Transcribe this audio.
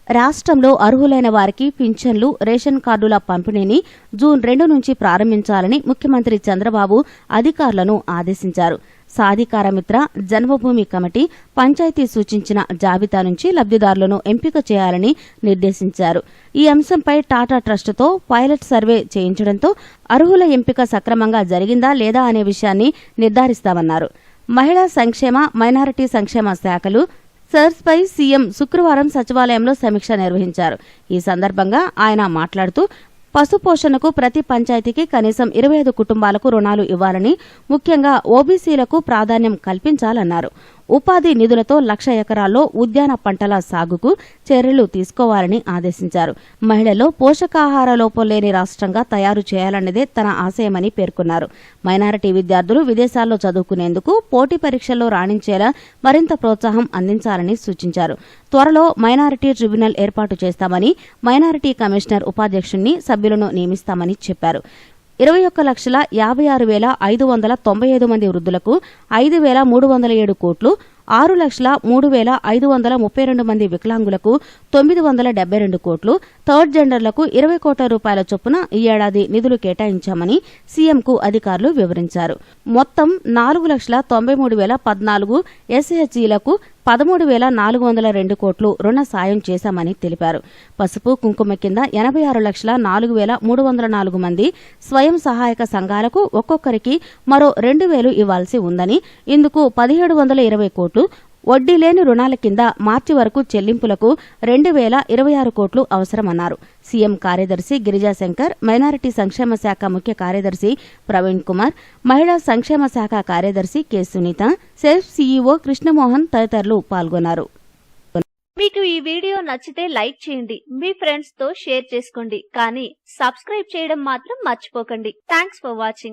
రాష్ట్రంలో అర్హులైన వారికి పింఛన్లు, రేషన్ కార్డుల పంపిణీని జూన్ 2 నుంచి ప్రారంభించాలని ముఖ్యమంత్రి చంద్రబాబు అధికారులను ఆదేశించారు. సాధికార మిత్ర, జన్మభూమి కమిటీ, పంచాయతీ సూచించిన జాబితా నుంచి లబ్దిదారులను ఎంపిక చేయాలని నిర్దేశించారు. ఈ అంశంపై టాటా ట్రస్టుతో పైలట్ సర్వే చేయించడంతో అర్హుల ఎంపిక సక్రమంగా జరిగిందా లేదా అనే విషయాన్ని నిర్ధారిస్తామన్నారు. మహిళా సంక్షేమ, మైనారిటీ సంక్షేమ శాఖలు సర్స్పై సీఎం శుక్రవారం సచివాలయంలో సమీక్ష నిర్వహించారు. ఈ సందర్భంగా ఆయన మాట్లాడుతూ పశుపోషణకు ప్రతి పంచాయతీకి కనీసం 25 కుటుంబాలకు రుణాలు ఇవ్వాలని, ముఖ్యంగా ఓబీసీలకు ప్రాధాన్యం కల్పించాలన్నారు. ఉపాధి నిధులతో 1,00,000 ఎకరాల్లో ఉద్యాన పంటల సాగుకు చర్యలు తీసుకోవాలని ఆదేశించారు. మహిళల్లో పోషకాహార లోపం లేని రాష్ట్రంగా తయారు చేయాలన్నదే తన ఆశయమని పేర్కొన్నారు. మైనారిటీ విద్యార్థులు విదేశాల్లో చదువుకునేందుకు పోటీ పరీక్షల్లో రాణించేలా మరింత ప్రోత్సాహం అందించాలని సూచించారు. త్వరలో మైనారిటీ ట్రిబ్యునల్ ఏర్పాటు చేస్తామని, మైనారిటీ కమిషనర్ ఉపాధ్యక్షుణ్ణి, సభ్యులను నియమిస్తామని చెప్పారు. 21,56,595 మంది వృద్ధులకు 5,307 కోట్లు, 6,03,532 మంది వికలాంగులకు 972 కోట్లు, థర్డ్ జెండర్లకు 20 కోట్ల రూపాయల చొప్పున ఈ ఏడాది నిధులు కేటాయించామని సీఎంకు అధికారులు వివరించారు. మొత్తం 4,93,014 ఎస్హెచ్జీలకు 13,402 కోట్లు రుణ సాయం చేశామని తెలిపారు. పసుపు, కుంకుమ కింద 86,04,304 మంది స్వయం సహాయక సంఘాలకు ఒక్కొక్కరికి మరో 2,000 ఇవ్వాల్సి ఉందని, ఇందుకు 1,720 కోట్లు, వడ్డీ లేని రుణాల కింద మార్చి వరకు చెల్లింపులకు 2,026 కోట్లు అవసరమన్నారు. సీఎం కార్యదర్శి గిరిజాశంకర్, మైనారిటీ సంక్షేమ శాఖ ముఖ్య కార్యదర్శి ప్రవీణ్ కుమార్, మహిళా సంక్షేమ శాఖ కార్యదర్శి కె సునీత, సెల్ఫ్ సీఈఓ కృష్ణమోహన్ తదితరులు పాల్గొన్నారు. మీకు ఈ వీడియో నచ్చితే లైక్ చేయండి, మీ ఫ్రెండ్స్ తో షేర్ చేసుకోండి, కానీ సబ్స్క్రైబ్ చేయడం మాత్రం మర్చిపోకండి. Thanks for watching.